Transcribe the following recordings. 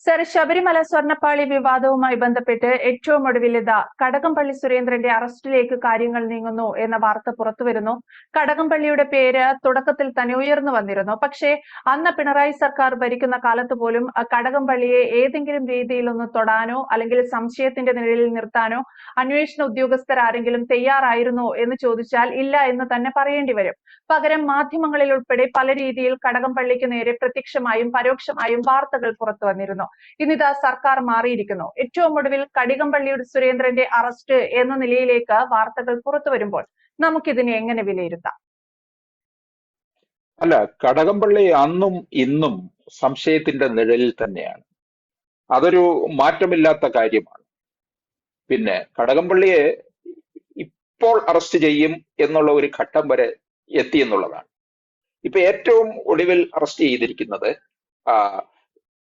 Sir, Sabarimala സ്വർണ്ണപ്പാളി വിവാദവുമായി ബന്ധപ്പെട്ട് ഏറ്റവും ഒടുവിൽ കടകംപള്ളി സുരേന്ദ്രന്റെ അറസ്റ്റിലേക്ക് കാര്യങ്ങൾ നീങ്ങുന്നു എന്ന വാർത്ത പുറത്തുവരുന്നു. കടകംപള്ളിയുടെ പേര് തുടക്കത്തിൽ തന്നെ ഉയർന്നു വന്നിരുന്നു. പക്ഷേ അന്ന് പിണറായി സർക്കാർ ഭരിക്കുന്ന കാലത്ത് പോലും കടകംപള്ളിയെ ഏതെങ്കിലും രീതിയിൽ ഒന്ന് തൊടാനോ അല്ലെങ്കിൽ സംശയത്തിന്റെ നിഴലിൽ നിർത്താനോ അന്വേഷണ ഉദ്യോഗസ്ഥർ ആരെങ്കിലും തയ്യാറായിരുന്നോ എന്ന് ചോദിച്ചാൽ ഇല്ല എന്ന് തന്നെ പറയേണ്ടി വരും. പകരം മാധ്യമങ്ങളിൽ ഉൾപ്പെടെ പല രീതിയിൽ കടകംപള്ളിക്ക് നേരെ പ്രത്യക്ഷമായും പരോക്ഷമായും വാർത്തകൾ പുറത്തു വന്നിരുന്നു. ഇന്നിതാ സർക്കാർ മാറിയിരിക്കുന്നു. ഏറ്റവും ഒടുവിൽ കടകംപള്ളിയുടെ സുരേന്ദ്രന്റെ അറസ്റ്റ് എന്ന നിലയിലേക്ക് വാർത്തകൾ പുറത്തു വരുമ്പോൾ നമുക്കിതിനെ എങ്ങനെ വിലയിരുത്താം? അല്ല, കടകംപള്ളി അന്നും ഇന്നും സംശയത്തിന്റെ നിഴലിൽ തന്നെയാണ്. അതൊരു മാറ്റമില്ലാത്ത കാര്യമാണ്. പിന്നെ കടകംപള്ളിയെ ഇപ്പോൾ അറസ്റ്റ് ചെയ്യും എന്നുള്ള ഒരു ഘട്ടം വരെ എത്തി എന്നുള്ളതാണ്. ഇപ്പൊ ഏറ്റവും ഒടുവിൽ അറസ്റ്റ് ചെയ്തിരിക്കുന്നത്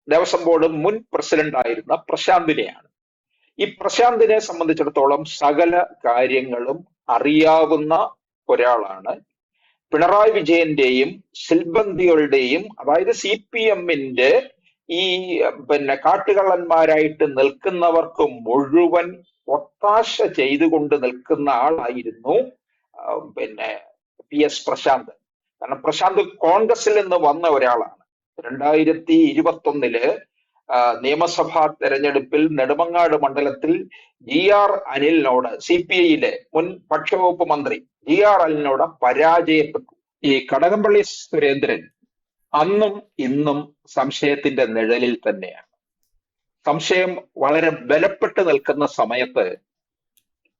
ദേവസ്വം ബോർഡ് മുൻ പ്രസിഡന്റ് ആയിരുന്ന പ്രശാന്തിനെയാണ്. ഈ പ്രശാന്തിനെ സംബന്ധിച്ചിടത്തോളം സകല കാര്യങ്ങളും അറിയാവുന്ന ഒരാളാണ്. പിണറായി വിജയന്റെയും സിൽബന്തികളുടെയും, അതായത് CPM-ന്റെ ഈ കാട്ടുകള്ളന്മാരായിട്ട് നിൽക്കുന്നവർക്ക് മുഴുവൻ ഒത്താശ ചെയ്തുകൊണ്ട് നിൽക്കുന്ന ആളായിരുന്നു PS പ്രശാന്ത്. കാരണം പ്രശാന്ത് കോൺഗ്രസിൽ നിന്ന് വന്ന ഒരാളാണ്. 2021 നിയമസഭാ തെരഞ്ഞെടുപ്പിൽ നെടുമങ്ങാട് മണ്ഡലത്തിൽ GR അനിലിനോട്, CPI-യിലെ മുൻ ഭക്ഷ്യവകുപ്പ് മന്ത്രി GR അനിലിനോട് പരാജയപ്പെട്ടു. ഈ കടകംപള്ളി സുരേന്ദ്രൻ അന്നും ഇന്നും സംശയത്തിന്റെ നിഴലിൽ തന്നെയാണ്. സംശയം വളരെ ബലപ്പെട്ട് നിൽക്കുന്ന സമയത്ത്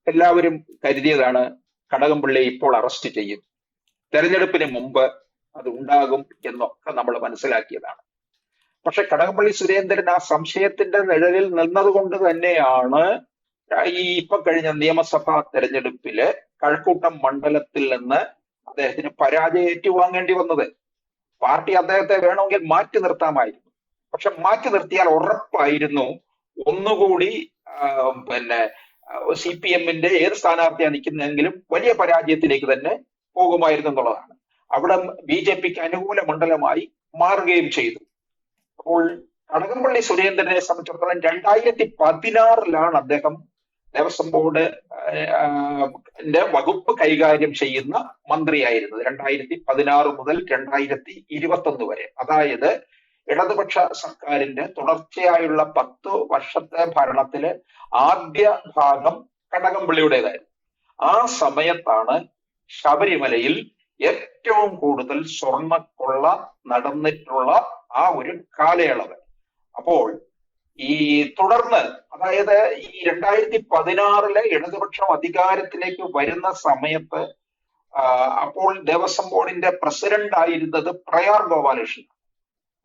എല്ലാവരും കരുതിയതാണ് കടകംപള്ളി ഇപ്പോൾ അറസ്റ്റ് ചെയ്യും, തെരഞ്ഞെടുപ്പിന് മുമ്പ് അത് ഉണ്ടാകും എന്നൊക്കെ നമ്മൾ മനസ്സിലാക്കിയതാണ്. പക്ഷെ കടകംപള്ളി സുരേന്ദ്രൻ ആ സംശയത്തിന്റെ നിഴലിൽ നിന്നതുകൊണ്ട് തന്നെയാണ് ഈ ഇപ്പൊ കഴിഞ്ഞ നിയമസഭാ തെരഞ്ഞെടുപ്പില് കഴക്കൂട്ടം മണ്ഡലത്തിൽ നിന്ന് അദ്ദേഹത്തിന് പരാജയം ഏറ്റുവാങ്ങേണ്ടി വന്നത്. പാർട്ടി അദ്ദേഹത്തെ വേണമെങ്കിൽ മാറ്റി നിർത്താമായിരുന്നു. പക്ഷെ മാറ്റി നിർത്തിയാൽ ഉറപ്പായിരുന്നു ഒന്നുകൂടി CPM-ന്റെ ഏത് സ്ഥാനാർത്ഥിയാണ് നിൽക്കുന്നതെങ്കിലും വലിയ പരാജയത്തിലേക്ക് തന്നെ പോകുമായിരുന്നു എന്നുള്ളതാണ്. അവിടെ BJP-ക്ക് അനുകൂല മണ്ഡലമായി മാറുകയും ചെയ്തു. അപ്പോൾ കടകംപള്ളി സുരേന്ദ്രനെ സംബന്ധിച്ചിടത്തോളം 2016 അദ്ദേഹം ദേവസ്വം ബോർഡ് വകുപ്പ് കൈകാര്യം ചെയ്യുന്ന മന്ത്രിയായിരുന്നത്. 2016 മുതൽ 2021 വരെ, അതായത് ഇടതുപക്ഷ സർക്കാരിന്റെ തുടർച്ചയായുള്ള 10 വർഷത്തെ ഭരണത്തില് ആദ്യ ഭാഗം കടകംപള്ളിയുടേതായിരുന്നു. ആ സമയത്താണ് ശബരിമലയിൽ ഏറ്റവും കൂടുതൽ സ്വർണ്ണക്കൊള്ള നടന്നിട്ടുള്ള ആ ഒരു കാലയളവ്. അപ്പോൾ ഈ തുടർന്ന്, അതായത് ഈ 2016 ഇടതുപക്ഷം അധികാരത്തിലേക്ക് വരുന്ന സമയത്ത് അപ്പോൾ ദേവസ്വം ബോർഡിന്റെ പ്രസിഡന്റ് ആയിരുന്നത് പ്രയാർ ഗോപാലകൃഷ്ണൻ,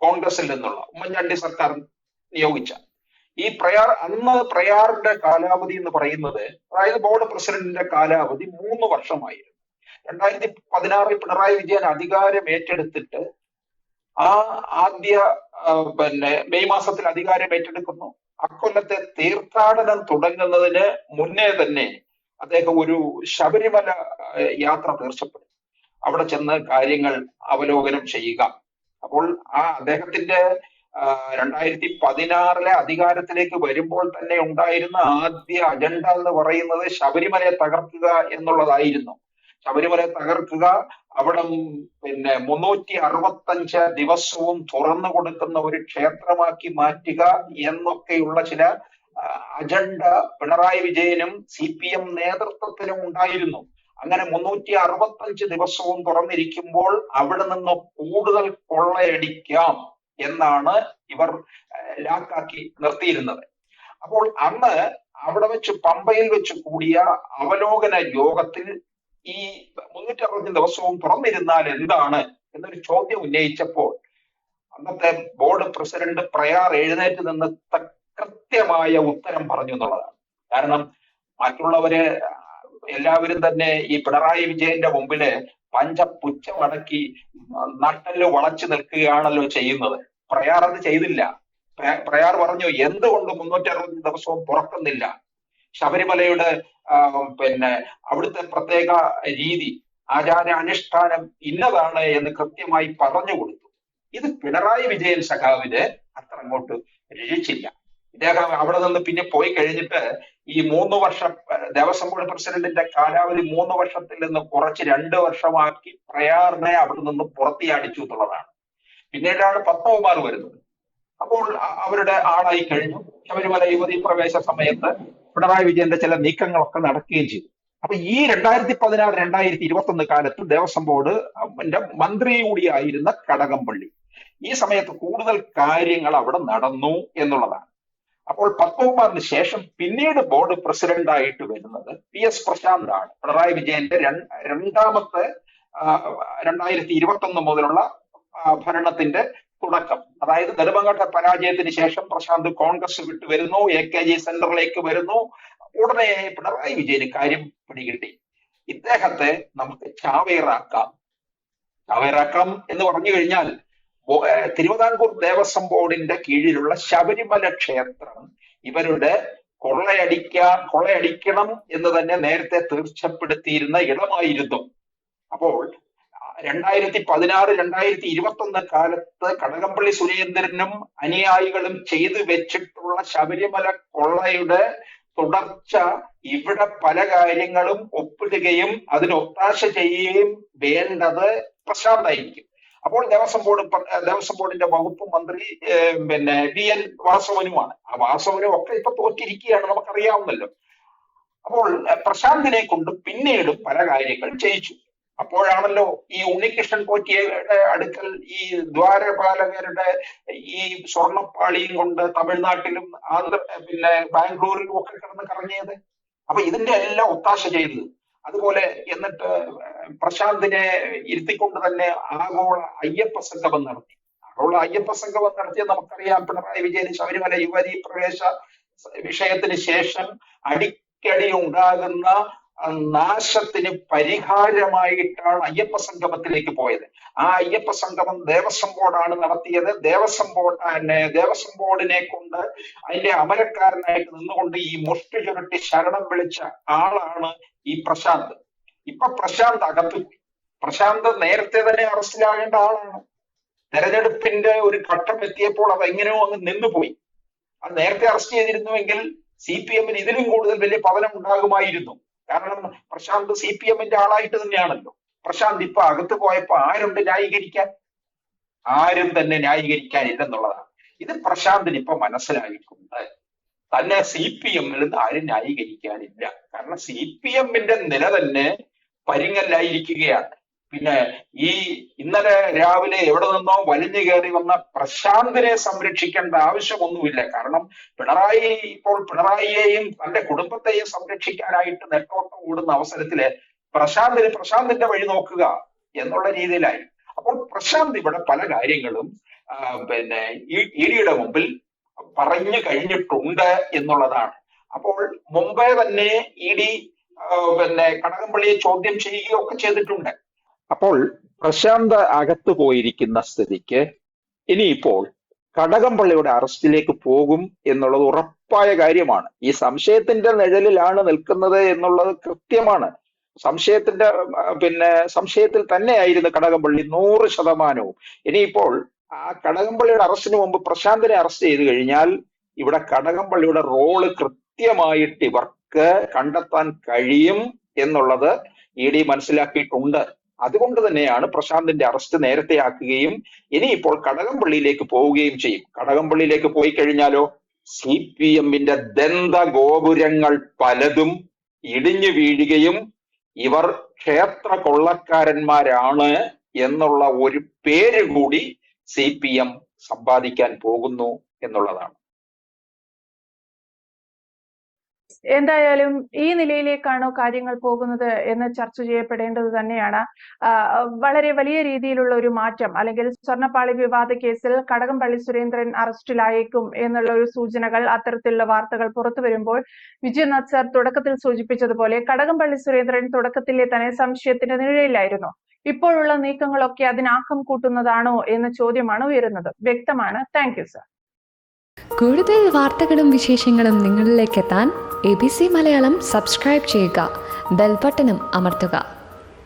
കോൺഗ്രസിൽ നിന്നുള്ള ഉമ്മൻചാണ്ടി സർക്കാർ നിയോഗിച്ച. ഈ പ്രയാറിന്റെ കാലാവധി എന്ന് പറയുന്നത്, അതായത് ബോർഡ് പ്രസിഡന്റിന്റെ കാലാവധി 3 വർഷമായിരുന്നു. 2016 പിണറായി വിജയൻ അധികാരം ഏറ്റെടുത്തിട്ട് ആദ്യ മെയ് മാസത്തിൽ അധികാരം ഏറ്റെടുക്കുന്നു. അക്കൊല്ലത്തെ തീർത്ഥാടനം തുടങ്ങുന്നതിന് മുന്നേ തന്നെ അദ്ദേഹം ഒരു ശബരിമല യാത്ര തീർച്ചപ്പെടും. അവിടെ ചെന്ന് കാര്യങ്ങൾ അവലോകനം ചെയ്യുക. അപ്പോൾ അദ്ദേഹത്തിന്റെ 2016 അധികാരത്തിലേക്ക് വരുമ്പോൾ തന്നെ ഉണ്ടായിരുന്ന ആദ്യ അജണ്ട എന്ന് പറയുന്നത് ശബരിമലയെ തകർക്കുക എന്നുള്ളതായിരുന്നു. ശബരിമല തകർക്കുക, അവിടെ 365 ദിവസവും തുറന്നു കൊടുക്കുന്ന ഒരു ക്ഷേത്രമാക്കി മാറ്റുക എന്നൊക്കെയുള്ള ചില അജണ്ട പിണറായി വിജയനും CPM നേതൃത്വത്തിനും ഉണ്ടായിരുന്നു. അങ്ങനെ 365 ദിവസവും തുറന്നിരിക്കുമ്പോൾ അവിടെ നിന്ന് കൂടുതൽ കൊള്ളയടിക്കാം എന്നാണ് ഇവർ ലാക്കാക്കി നിർത്തിയിരുന്നത്. അപ്പോൾ അന്ന് അവിടെ വെച്ച് പമ്പയിൽ വെച്ച് കൂടിയ അവലോകന യോഗത്തിൽ ഈ 360 ദിവസവും തുറന്നിരുന്നാൽ എന്താണ് എന്നൊരു ചോദ്യം ഉന്നയിച്ചപ്പോൾ അന്നത്തെ ബോർഡ് പ്രസിഡന്റ് പ്രയാർ എഴുന്നേറ്റ് നിന്ന് കൃത്യമായ ഉത്തരം പറഞ്ഞു എന്നുള്ളതാണ്. കാരണം മറ്റുള്ളവര് എല്ലാവരും തന്നെ ഈ പിണറായി വിജയന്റെ മുമ്പില് പഞ്ചപുച്ഛമടക്കി നട്ടല് വളച്ചു നിൽക്കുകയാണല്ലോ ചെയ്യുന്നത്. പ്രയാർ അത് ചെയ്തില്ല. പ്രയാർ പറഞ്ഞു, എന്തുകൊണ്ട് 360 ദിവസവും തുറക്കുന്നില്ല? ശബരിമലയുടെ അവിടുത്തെ പ്രത്യേക രീതി, ആചാരാനുഷ്ഠാനം ഇന്നതാണ് എന്ന് കൃത്യമായി പറഞ്ഞു കൊടുത്തു. ഇത് പിണറായി വിജയൻ സഖാവിന് അത്ര അങ്ങോട്ട് രചിച്ചില്ല. ഇദ്ദേഹം അവിടെ നിന്ന് പിന്നെ പോയി കഴിഞ്ഞിട്ട് ഈ 3 വർഷം ദേവസ്വം ബോർഡ് പ്രസിഡന്റിന്റെ കാലാവധി 3 വർഷത്തിൽ നിന്ന് കുറച്ച് 2 വർഷമാക്കി പ്രയാറിനെ അവിടെ നിന്ന് പുറത്തിയാടിച്ചു എന്നുള്ളതാണ്. പിന്നീടാണ് പത്മകുമാർ വരുന്നത്. അപ്പോൾ അവരുടെ ആളായി കഴിഞ്ഞു. ശബരിമല യുവതീ പ്രവേശ സമയത്ത് പിണറായി വിജയന്റെ ചില നീക്കങ്ങളൊക്കെ നടക്കുകയും ചെയ്തു. അപ്പൊ ഈ 2016, 2021 കാലത്ത് ദേവസ്വം ബോർഡ് മന്ത്രി കൂടിയായിരുന്ന കടകംപള്ളി ഈ സമയത്ത് കൂടുതൽ കാര്യങ്ങൾ അവിടെ നടന്നു എന്നുള്ളതാണ്. അപ്പോൾ പത്മകുമാറിന് ശേഷം പിന്നീട് ബോർഡ് പ്രസിഡന്റായിട്ട് വരുന്നത് PS പ്രശാന്ത് ആണ്. പിണറായി വിജയന്റെ രണ്ടാമത്തെ 2021 മുതലുള്ള ഭരണത്തിന്റെ തുടക്കം. അതായത് നെടുമങ്ങാട്ടെ പരാജയത്തിന് ശേഷം പ്രശാന്ത് കോൺഗ്രസ് വിട്ടു വരുന്നു, AKG സെന്ററിലേക്ക് വരുന്നു. ഉടനെ പിണറായി വിജയന് കാര്യം പിടികിട്ടി. ഇദ്ദേഹത്തെ നമുക്ക് ചാവേറാക്കാം എന്ന് പറഞ്ഞു കഴിഞ്ഞാൽ തിരുവിതാംകൂർ ദേവസ്വം ബോർഡിന്റെ കീഴിലുള്ള ശബരിമല ക്ഷേത്രം ഇവരുടെ കൊള്ളയടിക്കണം എന്ന് തന്നെ നേരത്തെ തീർച്ചപ്പെടുത്തിയിരുന്ന ഇടമായിരുന്നു. അപ്പോൾ 2016, 2021 കാലത്ത് കടകംപള്ളി സുരേന്ദ്രനും അനുയായികളും ചെയ്തു വെച്ചിട്ടുള്ള ശബരിമല കൊള്ളയുടെ തുടർച്ച ഇവിടെ പല കാര്യങ്ങളും ഒപ്പിടുകയും അതിന് ഒത്താശ ചെയ്യുകയും വേണ്ടത് പ്രശാന്തായിരിക്കും. അപ്പോൾ ദേവസ്വം ബോർഡിന്റെ വകുപ്പ് മന്ത്രി DN വാസവനുമാണ്. ആ വാസവനും ഒക്കെ ഇപ്പൊ തോറ്റിരിക്കുകയാണ്, നമുക്കറിയാവുന്നല്ലോ. അപ്പോൾ പ്രശാന്തിനെ കൊണ്ട് പിന്നീട് പല കാര്യങ്ങൾ ചെയ്യിച്ചു. അപ്പോഴാണല്ലോ ഈ ഉണ്ണികൃഷ്ണൻ പോറ്റിയുടെ അടുക്കൽ ഈ ദ്വാരപാലകരുടെ ഈ സ്വർണ്ണപ്പാളിയും കൊണ്ട് തമിഴ്നാട്ടിലും ബാംഗ്ലൂരിലും ഒക്കെ കിടന്ന് കറങ്ങിയത്. അപ്പൊ ഇതിന്റെ എല്ലാം ഒത്താശ ചെയ്തത്. അതുപോലെ എന്നിട്ട് പ്രശാന്തിനെ ഇരുത്തിക്കൊണ്ട് തന്നെ ആഗോള അയ്യപ്പ സംഗമം നടത്തി. ആഗോള അയ്യപ്പ സംഗമം നടത്തിയ നമുക്കറിയാം. പിണറായി വിജയൻ ശബരിമല യുവതീ പ്രവേശ വിഷയത്തിന് ശേഷം അടിക്കടി ഉണ്ടാകുന്ന നാശത്തിന് പരിഹാരമായിട്ടാണ് അയ്യപ്പ സംഗമത്തിലേക്ക് പോയത്. ആ അയ്യപ്പ സംഗമം ദേവസ്വം ബോർഡാണ് നടത്തിയത്. ദേവസ്വം ബോർഡിനെ കൊണ്ട് അതിന്റെ അമരക്കാരനായിട്ട് നിന്നുകൊണ്ട് ഈ മുഷ്ടി ചുരുട്ടി ശരണം വിളിച്ച ആളാണ് ഈ പ്രശാന്ത്. ഇപ്പൊ പ്രശാന്ത് അകത്തു പോയി. പ്രശാന്ത് നേരത്തെ തന്നെ അറസ്റ്റിലാകേണ്ട ആളാണ്. തെരഞ്ഞെടുപ്പിന്റെ ഒരു ഘട്ടം എത്തിയപ്പോൾ അത് എങ്ങനെയോ അങ്ങ് നിന്നുപോയി. അത് നേരത്തെ അറസ്റ്റ് ചെയ്തിരുന്നുവെങ്കിൽ CPM-ന് ഇതിലും കൂടുതൽ വലിയ പതനം ഉണ്ടാകുമായിരുന്നു. കാരണം പ്രശാന്ത് CPM-ന്റെ ആളായിട്ട് തന്നെയാണല്ലോ. പ്രശാന്ത് ഇപ്പൊ അകത്ത് പോയപ്പോ ആരുണ്ട് ന്യായീകരിക്കാൻ? ആരും തന്നെ ന്യായീകരിക്കാനില്ലെന്നുള്ളതാണ്. ഇത് പ്രശാന്തിന് ഇപ്പൊ മനസ്സിലായിട്ടുണ്ട്. തന്നെ CPM-ൽ നിന്ന് ആരും ന്യായീകരിക്കാനില്ല. കാരണം CPM-ന്റെ നില തന്നെ പരിങ്ങല്ലായിരിക്കുകയാണ്. പിന്നെ ഈ ഇന്നലെ രാവിലെ എവിടെ നിന്നോ വലിഞ്ഞു കയറി വന്ന പ്രശാന്തിനെ സംരക്ഷിക്കേണ്ട ആവശ്യമൊന്നുമില്ല. കാരണം പിണറായിയെയും തന്റെ കുടുംബത്തെയും സംരക്ഷിക്കാനായിട്ട് നെട്ടോട്ടം ഓടുന്ന അവസരത്തില് പ്രശാന്തിന്റെ വഴി നോക്കുക എന്നുള്ള രീതിയിലായി. അപ്പോൾ പ്രശാന്ത് ഇവിടെ പല കാര്യങ്ങളും ED-യുടെ മുമ്പിൽ പറഞ്ഞു കഴിഞ്ഞിട്ടുണ്ട് എന്നുള്ളതാണ്. അപ്പോൾ മുമ്പേ തന്നെ ED കടകംപള്ളിയെ ചോദ്യം ചെയ്യുകയൊക്കെ ചെയ്തിട്ടുണ്ട്. അപ്പോൾ പ്രശാന്ത് അകത്തു പോയിരിക്കുന്ന സ്ഥിതിക്ക് ഇനിയിപ്പോൾ കടകംപള്ളിയുടെ അറസ്റ്റിലേക്ക് പോകും എന്നുള്ളത് ഉറപ്പായ കാര്യമാണ്. ഈ സംശയത്തിന്റെ നിഴലിലാണ് നിൽക്കുന്നത് എന്നുള്ളത് കൃത്യമാണ്. സംശയത്തിൽ തന്നെയായിരുന്നു കടകംപള്ളി 100%. ഇനിയിപ്പോൾ ആ കടകംപള്ളിയുടെ അറസ്റ്റിന് മുമ്പ് പ്രശാന്തിനെ അറസ്റ്റ് ചെയ്ത് കഴിഞ്ഞാൽ ഇവിടെ കടകംപള്ളിയുടെ റോള് കൃത്യമായിട്ട് ഇവർക്ക് കണ്ടെത്താൻ കഴിയും എന്നുള്ളത് ED മനസ്സിലാക്കിയിട്ടുണ്ട്. അതുകൊണ്ട് തന്നെയാണ് പ്രശാന്തിന്റെ അറസ്റ്റ് നേരത്തെ ആക്കുകയും ഇനിയിപ്പോൾ കടകംപള്ളിയിലേക്ക് പോവുകയും ചെയ്യും. കടകംപള്ളിയിലേക്ക് പോയി കഴിഞ്ഞാലോ CPM-ന്റെ ദന്തഗോപുരങ്ങൾ പലതും ഇടിഞ്ഞു വീഴുകയും ഇവർ ക്ഷേത്ര കൊള്ളക്കാരന്മാരാണ് എന്നുള്ള ഒരു പേര് കൂടി CPM സമ്പാദിക്കാൻ പോകുന്നു എന്നുള്ളതാണ്. എന്തായാലും ഈ നിലയിലേക്കാണോ കാര്യങ്ങൾ പോകുന്നത് എന്ന് ചർച്ച ചെയ്യപ്പെടേണ്ടത് തന്നെയാണ്. വളരെ വലിയ രീതിയിലുള്ള ഒരു മാറ്റം, അല്ലെങ്കിൽ സ്വർണ്ണപ്പാളി വിവാദ കേസിൽ കടകംപള്ളി സുരേന്ദ്രൻ അറസ്റ്റിലായേക്കും എന്നുള്ള ഒരു സൂചനകൾ, അത്തരത്തിലുള്ള വാർത്തകൾ പുറത്തു വരുമ്പോൾ വിജയനാഥ് സർ തുടക്കത്തിൽ സൂചിപ്പിച്ചതുപോലെ കടകംപള്ളി സുരേന്ദ്രൻ തുടക്കത്തിലെ തന്നെ സംശയത്തിന്റെ നിഴലിലായിരുന്നു. ഇപ്പോഴുള്ള നീക്കങ്ങളൊക്കെ അതിനാക്കം കൂട്ടുന്നതാണോ എന്ന ചോദ്യമാണ് ഉയരുന്നത്. വ്യക്തമാണ്. Thank you sir. കൂടുതൽ വാർത്തകളും വിശേഷങ്ങളും നിങ്ങളിലേക്ക് എത്താൻ ABC മലയാളം സബ്സ്ക്രൈബ് ചെയ്യുക, ബെൽ ബട്ടണും അമർത്തുക.